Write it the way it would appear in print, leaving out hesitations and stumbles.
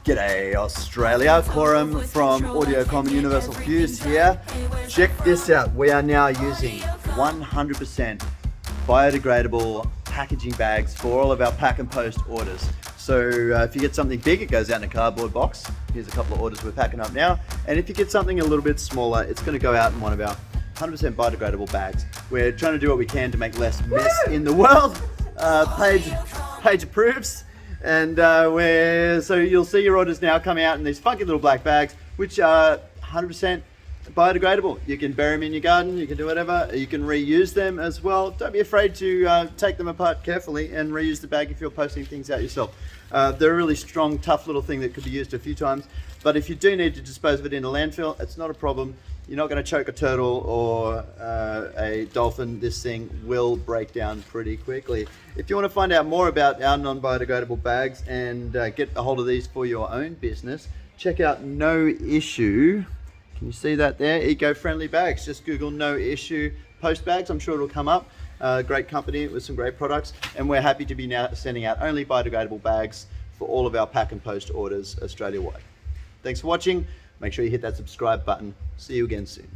G'day Australia, Korum from Audiocom Universalfuze here. Check this out, we are now using 100% biodegradable packaging bags for all of our pack and post orders. So if you get something big, it goes out in a cardboard box. Here's a couple of orders we're packing up now. And if you get something a little bit smaller, it's going to go out in one of our 100% biodegradable bags. We're trying to do what we can to make less mess in the world. Page approves. And so you'll see your orders now come out in these funky little black bags, which are 100% biodegradable. You can bury them in your garden, you can do whatever, you can reuse them as well. Don't be afraid to take them apart carefully and reuse the bag if you're posting things out yourself. They're a really strong, tough little thing that could be used a few times, but if you do need to dispose of it in a landfill, it's not a problem. You're not going to choke a turtle or a dolphin. This thing will break down pretty quickly. If you want to find out more about our non-biodegradable bags and get a hold of these for your own business, check out No Issue. Can you see that there? Eco-friendly bags. Just Google No Issue Post Bags. I'm sure it'll come up. Great company with some great products. And we're happy to be now sending out only biodegradable bags for all of our pack and post orders Australia-wide. Thanks for watching. Make sure you hit that subscribe button. See you again soon.